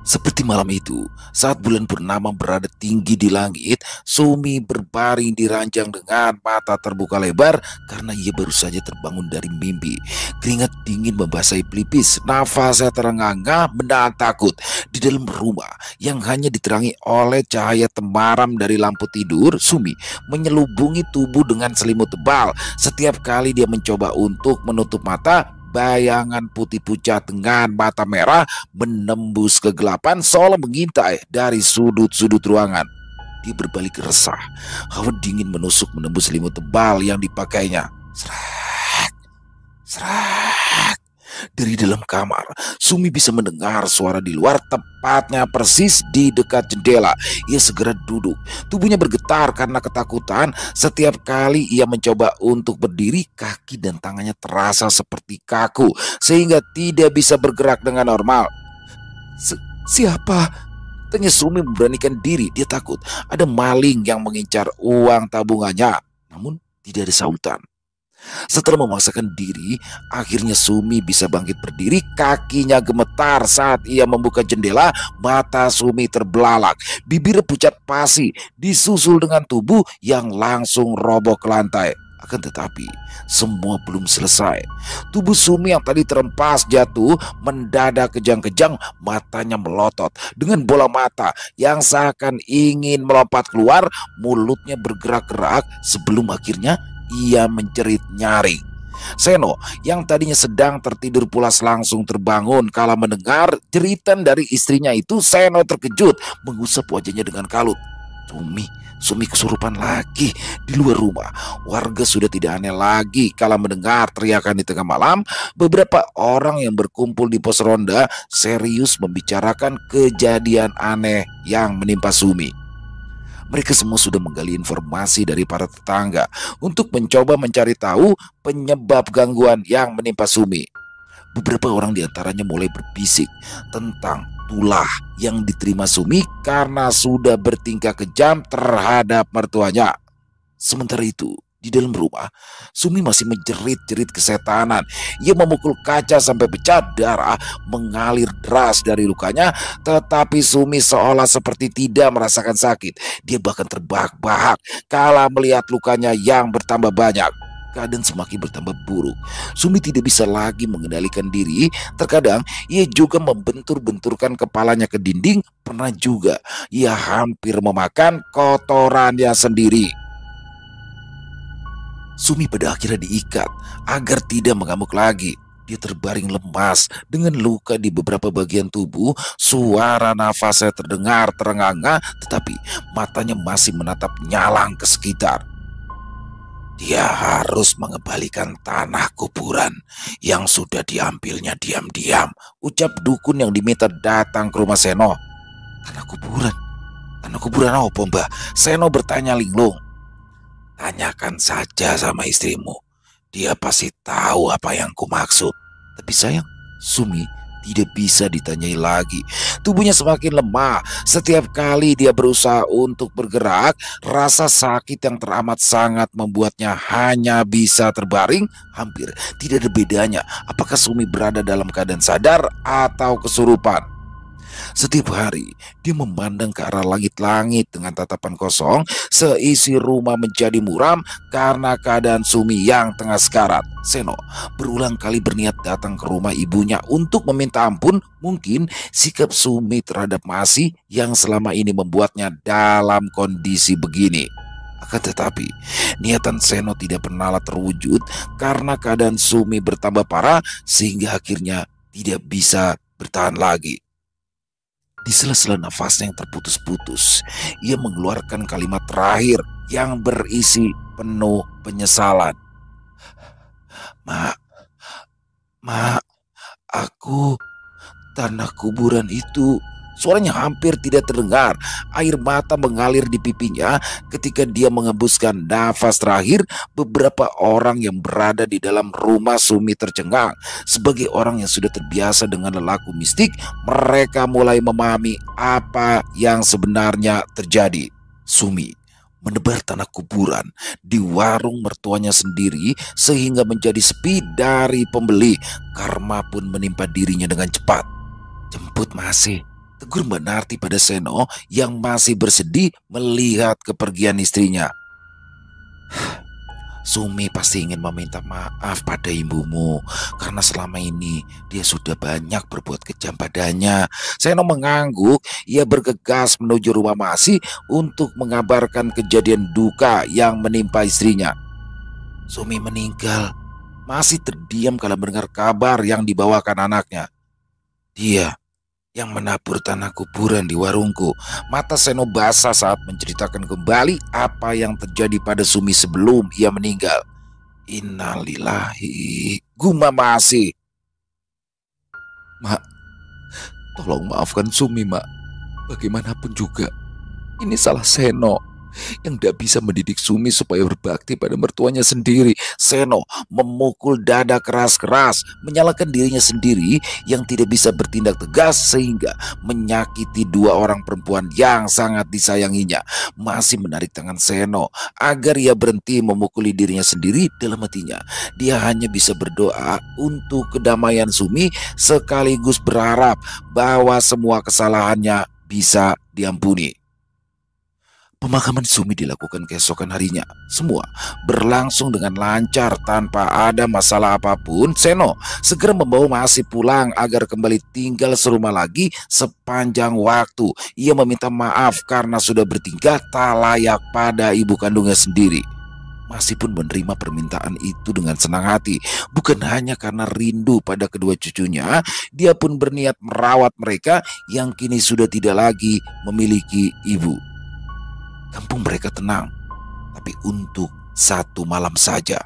Seperti malam itu, saat bulan purnama berada tinggi di langit, Sumi berbaring di ranjang dengan mata terbuka lebar karena ia baru saja terbangun dari mimpi. Keringat dingin membasahi pelipis, nafasnya terengah-engah menahan takut. Di dalam rumah yang hanya diterangi oleh cahaya temaram dari lampu tidur, Sumi menyelubungi tubuh dengan selimut tebal. Setiap kali dia mencoba untuk menutup mata, bayangan putih pucat dengan mata merah menembus kegelapan seolah mengintai dari sudut-sudut ruangan. Dia berbalik resah. Hawa dingin menusuk menembus selimut tebal yang dipakainya. Serak, serak. Dari dalam kamar, Sumi bisa mendengar suara di luar, tepatnya persis di dekat jendela. Ia segera duduk. Tubuhnya bergetar karena ketakutan. Setiap kali ia mencoba untuk berdiri, kaki dan tangannya terasa seperti kaku sehingga tidak bisa bergerak dengan normal. Siapa? Tanya Sumi memberanikan diri. Dia takut ada maling yang mengincar uang tabungannya. Namun tidak ada sautan. Setelah memaksakan diri, akhirnya Sumi bisa bangkit berdiri. Kakinya gemetar saat ia membuka jendela. Mata Sumi terbelalak, bibir pucat pasi, disusul dengan tubuh yang langsung roboh ke lantai. Akan tetapi semua belum selesai. Tubuh Sumi yang tadi terempas jatuh mendadak kejang-kejang, matanya melotot dengan bola mata yang seakan ingin melompat keluar. Mulutnya bergerak-gerak sebelum akhirnya ia menjerit nyaring. Seno yang tadinya sedang tertidur pulas langsung terbangun kala mendengar jeritan dari istrinya itu. Seno terkejut mengusap wajahnya dengan kalut. Sumi kesurupan lagi di luar rumah. Warga sudah tidak aneh lagi kala mendengar teriakan di tengah malam. Beberapa orang yang berkumpul di pos ronda serius membicarakan kejadian aneh yang menimpa Sumi. Mereka semua sudah menggali informasi dari para tetangga untuk mencoba mencari tahu penyebab gangguan yang menimpa Sumi. Beberapa orang diantaranya mulai berbisik tentang tulah yang diterima Sumi karena sudah bertingkah kejam terhadap mertuanya. Sementara itu, di dalam rumah, Sumi masih menjerit-jerit kesetanan. Ia memukul kaca sampai pecah, darah mengalir deras dari lukanya. Tetapi Sumi seolah seperti tidak merasakan sakit. Dia bahkan terbahak-bahak kala melihat lukanya yang bertambah banyak. Keadaan semakin bertambah buruk. Sumi tidak bisa lagi mengendalikan diri. Terkadang ia juga membentur-benturkan kepalanya ke dinding. Pernah juga ia hampir memakan kotorannya sendiri. Sumi pada akhirnya diikat agar tidak mengamuk lagi. Dia terbaring lemas dengan luka di beberapa bagian tubuh. Suara nafasnya terdengar terengah-engah, tetapi matanya masih menatap nyalang ke sekitar. Dia harus mengembalikan tanah kuburan yang sudah diambilnya diam-diam, ucap dukun yang diminta datang ke rumah Seno. Tanah kuburan? Tanah kuburan apa, Mbah? Seno bertanya linglung. Tanyakan saja sama istrimu. Dia pasti tahu apa yang kumaksud. Tapi sayang, Sumi tidak bisa ditanyai lagi. Tubuhnya semakin lemah. Setiap kali dia berusaha untuk bergerak, rasa sakit yang teramat sangat membuatnya hanya bisa terbaring. Hampir tidak ada bedanya apakah Sumi berada dalam keadaan sadar atau kesurupan. Setiap hari dia memandang ke arah langit-langit dengan tatapan kosong. Seisi rumah menjadi muram karena keadaan Sumi yang tengah sekarat. Seno berulang kali berniat datang ke rumah ibunya untuk meminta ampun. Mungkin sikap Sumi terhadap Masih yang selama ini membuatnya dalam kondisi begini. Akan tetapi niatan Seno tidak pernah terwujud karena keadaan Sumi bertambah parah sehingga akhirnya tidak bisa bertahan lagi. Di sela-sela nafasnya yang terputus-putus, ia mengeluarkan kalimat terakhir yang berisi penuh penyesalan. Mak, aku tanah kuburan itu. Suaranya hampir tidak terdengar. Air mata mengalir di pipinya ketika dia mengembuskan nafas terakhir. Beberapa orang yang berada di dalam rumah Sumi tercengang. Sebagai orang yang sudah terbiasa dengan lelaku mistik, mereka mulai memahami apa yang sebenarnya terjadi. Sumi menebar tanah kuburan di warung mertuanya sendiri sehingga menjadi sepi dari pembeli. Karma pun menimpa dirinya dengan cepat. Jemput Masih, tegur Mbak Narti pada Seno yang masih bersedih melihat kepergian istrinya. Sumi pasti ingin meminta maaf pada ibumu karena selama ini dia sudah banyak berbuat kejam padanya. Seno mengangguk. Ia bergegas menuju rumah Masih untuk mengabarkan kejadian duka yang menimpa istrinya. Sumi meninggal. Masih terdiam kala mendengar kabar yang dibawakan anaknya. Dia yang menabur tanah kuburan di warungku. Mata Seno basah saat menceritakan kembali apa yang terjadi pada Sumi sebelum ia meninggal. Innalillahi, gumam Masih. Mak, tolong maafkan Sumi, Mak. Bagaimanapun juga, ini salah Seno. yang tidak bisa mendidik Sumi supaya berbakti pada mertuanya sendiri. Seno memukul dada keras-keras, menyalahkan dirinya sendiri yang tidak bisa bertindak tegas sehingga menyakiti dua orang perempuan yang sangat disayanginya. Masih menarik tangan Seno agar ia berhenti memukuli dirinya sendiri. Dalam hatinya, dia hanya bisa berdoa untuk kedamaian Sumi sekaligus berharap bahwa semua kesalahannya bisa diampuni. Pemakaman Sumi dilakukan keesokan harinya. Semua berlangsung dengan lancar tanpa ada masalah apapun. Seno segera membawa Masih pulang agar kembali tinggal serumah lagi sepanjang waktu. Ia meminta maaf karena sudah bertingkah tak layak pada ibu kandungnya sendiri. Masih pun menerima permintaan itu dengan senang hati. Bukan hanya karena rindu pada kedua cucunya, dia pun berniat merawat mereka yang kini sudah tidak lagi memiliki ibu. Kampung mereka tenang, tapi untuk satu malam saja.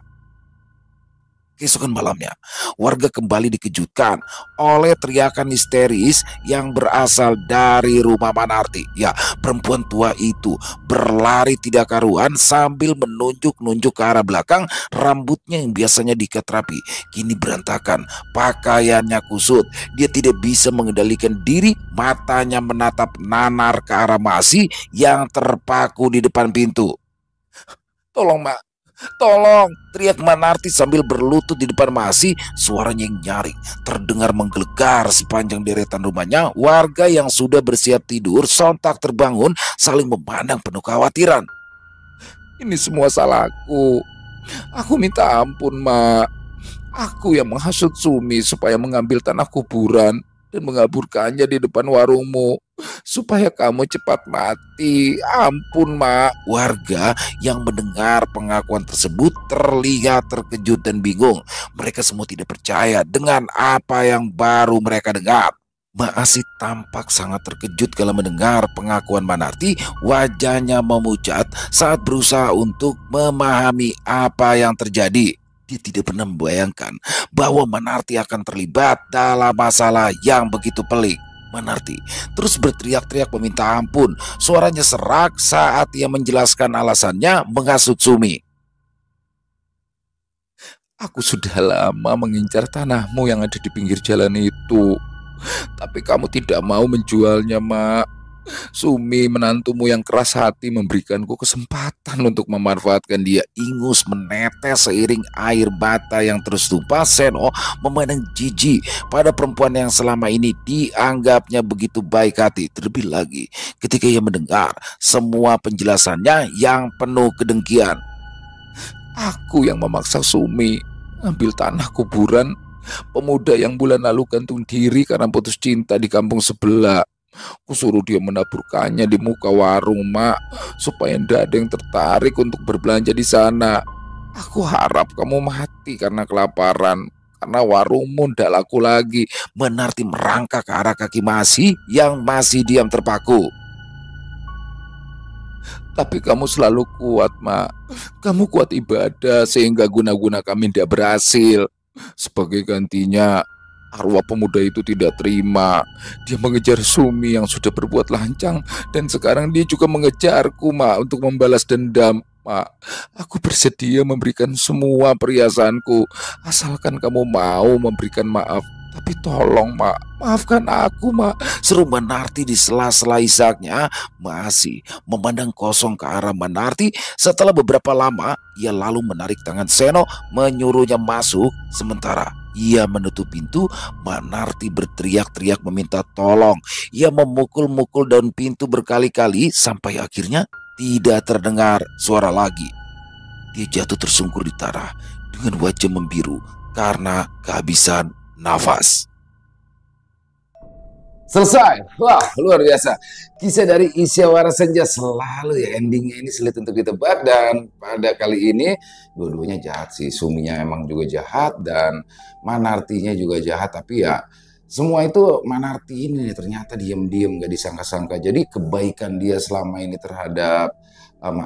Keesokan malamnya, warga kembali dikejutkan oleh teriakan histeris yang berasal dari rumah Manarti. Ya, perempuan tua itu berlari tidak karuan sambil menunjuk-nunjuk ke arah belakang. Rambutnya yang biasanya diikat rapi kini berantakan, pakaiannya kusut. Dia tidak bisa mengendalikan diri, matanya menatap nanar ke arah Masih yang terpaku di depan pintu. "Tolong, Mak. Tolong!" teriak Manarti sambil berlutut di depan Masih. Suaranya yang nyaring terdengar menggelegar sepanjang deretan rumahnya. Warga yang sudah bersiap tidur sontak terbangun saling memandang penuh kekhawatiran. "Ini semua salahku. Aku minta ampun, Mak. Aku yang menghasut Sumi supaya mengambil tanah kuburan dan mengaburkannya di depan warungmu supaya kamu cepat mati. Ampun, Mak." Warga yang mendengar pengakuan tersebut terlihat terkejut dan bingung. Mereka semua tidak percaya dengan apa yang baru mereka dengar. Masih tampak sangat terkejut kala mendengar pengakuan Manarti. Wajahnya memucat saat berusaha untuk memahami apa yang terjadi. Dia tidak pernah membayangkan bahwa Manarti akan terlibat dalam masalah yang begitu pelik. Manarti terus berteriak-teriak meminta ampun. Suaranya serak saat ia menjelaskan alasannya menghasut Sumi. "Aku sudah lama mengincar tanahmu yang ada di pinggir jalan itu. Tapi kamu tidak mau menjualnya, Mak. Sumi menantumu yang keras hati memberikanku kesempatan untuk memanfaatkan dia." Ingus menetes seiring air mata yang terus tumpah. Seno memandang jijik pada perempuan yang selama ini dianggapnya begitu baik hati. Terlebih lagi ketika ia mendengar semua penjelasannya yang penuh kedengkian. "Aku yang memaksa Sumi ambil tanah kuburan pemuda yang bulan lalu gantung diri karena putus cinta di kampung sebelah. Kusuruh dia menaburkannya di muka warung, Mak, supaya tidak ada yang tertarik untuk berbelanja di sana. Aku harap kamu mati karena kelaparan, karena warungmu tidak laku lagi." Manarti merangkak ke arah kaki Masih yang masih diam terpaku. "Tapi kamu selalu kuat, Mak. Kamu kuat ibadah sehingga guna-guna kami tidak berhasil. Sebagai gantinya, arwah pemuda itu tidak terima. Dia mengejar Sumi yang sudah berbuat lancang, dan sekarang dia juga mengejarku, Mak, untuk membalas dendam. Mak, aku bersedia memberikan semua perhiasanku, asalkan kamu mau memberikan maaf. Tapi tolong, Mak, maafkan aku, Mak." Seru Manarti di sela-sela isaknya. Masih memandang kosong ke arah Manarti. Setelah beberapa lama, ia lalu menarik tangan Seno menyuruhnya masuk. Sementara ia menutup pintu, Manarti berteriak-teriak meminta tolong. Ia memukul-mukul daun pintu berkali-kali sampai akhirnya tidak terdengar suara lagi. Dia jatuh tersungkur di tanah dengan wajah membiru karena kehabisan nafas. Selesai. Wah, luar biasa. Kisah dari Isyawara Senja selalu ya endingnya ini sulit untuk ditebak, dan pada kali ini dua-duanya jahat sih. Suminya emang juga jahat dan Manartinya juga jahat, tapi ya semua itu Manarti ini ternyata diam-diam gak disangka-sangka. Jadi kebaikan dia selama ini terhadap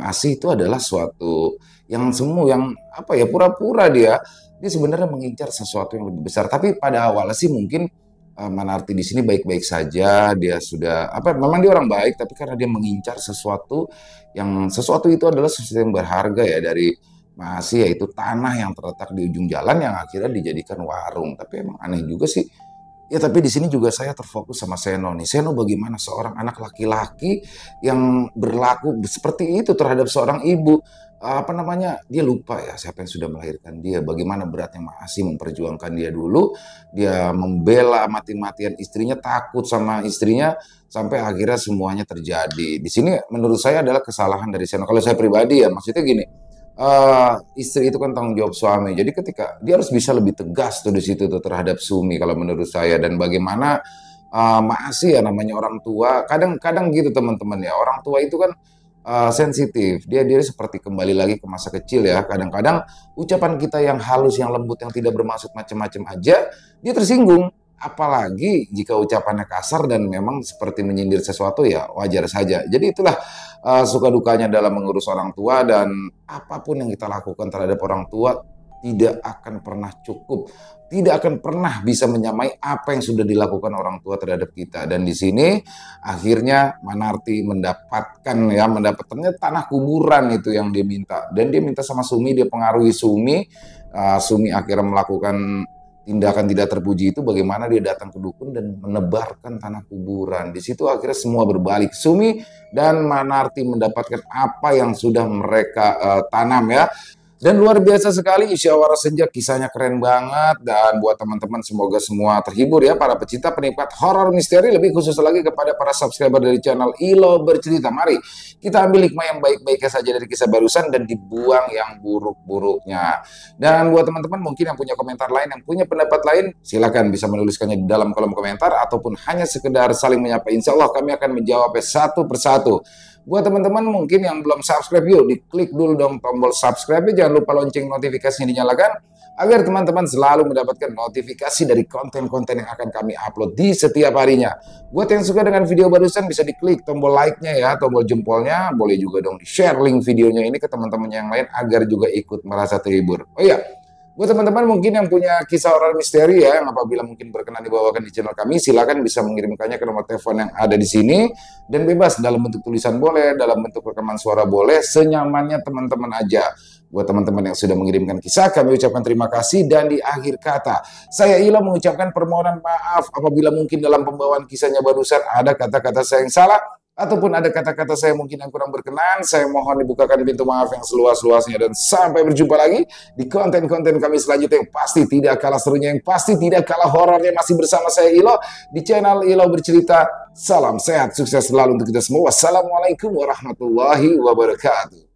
Asih itu adalah suatu yang semu, yang apa ya, pura-pura dia sebenarnya mengincar sesuatu yang lebih besar. Tapi pada awalnya sih mungkin Manarti di sini baik-baik saja, dia sudah memang dia orang baik, tapi karena dia mengincar sesuatu itu adalah sesuatu yang berharga ya dari masih yaitu tanah yang terletak di ujung jalan yang akhirnya dijadikan warung. Tapi emang aneh juga sih. Ya tapi di sini juga saya terfokus sama Seno nih. Seno bagaimana seorang anak laki-laki yang berlaku seperti itu terhadap seorang ibu. Dia lupa ya siapa yang sudah melahirkan dia. Bagaimana beratnya masih memperjuangkan dia dulu. Dia membela mati-matian istrinya, takut sama istrinya sampai akhirnya semuanya terjadi. Di sini menurut saya adalah kesalahan dari Seno. Kalau saya pribadi ya maksudnya gini. Istri itu kan tanggung jawab suami. Jadi ketika dia harus bisa lebih tegas tuh di situ tuh terhadap Sumi kalau menurut saya. Dan bagaimana masih ya namanya orang tua. Kadang-kadang gitu teman-teman ya. Orang tua itu kan sensitif. Dia seperti kembali lagi ke masa kecil ya. Kadang-kadang ucapan kita yang halus, yang lembut, yang tidak bermaksud macam-macam aja, dia tersinggung. Apalagi jika ucapannya kasar dan memang seperti menyindir sesuatu ya wajar saja. Jadi itulah suka dukanya dalam mengurus orang tua dan apapun yang kita lakukan terhadap orang tua tidak akan pernah cukup, tidak akan pernah bisa menyamai apa yang sudah dilakukan orang tua terhadap kita. Dan di sini akhirnya Manarti mendapatkannya tanah kuburan itu yang dia minta. Dan dia minta sama Sumi, dia pengaruhi Sumi. Sumi akhirnya melakukan tindakan tidak terpuji itu, bagaimana dia datang ke dukun dan menebarkan tanah kuburan. Di situ akhirnya semua berbalik. Sumi dan Manarti mendapatkan apa yang sudah mereka tanam ya. Dan luar biasa sekali Isyawara Senja, kisahnya keren banget. Dan buat teman-teman semoga semua terhibur ya, para pecinta penikmat horor misteri, lebih khusus lagi kepada para subscriber dari channel Ilo Bercerita. Mari kita ambil hikmah yang baik-baiknya saja dari kisah barusan dan dibuang yang buruk-buruknya. Dan buat teman-teman mungkin yang punya komentar lain, yang punya pendapat lain, silakan bisa menuliskannya di dalam kolom komentar ataupun hanya sekedar saling menyapa. Insya Allah kami akan menjawabnya satu persatu. Buat teman-teman mungkin yang belum subscribe, yuk diklik dulu dong tombol subscribe, jangan lupa lonceng notifikasinya dinyalakan agar teman-teman selalu mendapatkan notifikasi dari konten-konten yang akan kami upload di setiap harinya. Buat yang suka dengan video barusan bisa diklik tombol like-nya ya, tombol jempolnya, boleh juga dong di-share link videonya ini ke teman-teman yang lain agar juga ikut merasa terhibur. Oh iya, buat teman-teman mungkin yang punya kisah horor misteri ya, yang apabila mungkin berkenan dibawakan di channel kami, silakan bisa mengirimkannya ke nomor telepon yang ada di sini. Dan bebas dalam bentuk tulisan boleh, dalam bentuk rekaman suara boleh, senyamannya teman-teman aja. Buat teman-teman yang sudah mengirimkan kisah, kami ucapkan terima kasih. Dan di akhir kata, saya Ilo mengucapkan permohonan maaf apabila mungkin dalam pembawaan kisahnya barusan ada kata-kata saya yang salah, ataupun ada kata-kata saya mungkin yang kurang berkenan. Saya mohon dibukakan pintu maaf yang seluas-luasnya. Dan sampai berjumpa lagi di konten-konten kami selanjutnya yang pasti tidak kalah serunya, yang pasti tidak kalah horornya, masih bersama saya Ilo di channel Ilo Bercerita. Salam sehat, sukses selalu untuk kita semua. Wassalamualaikum warahmatullahi wabarakatuh.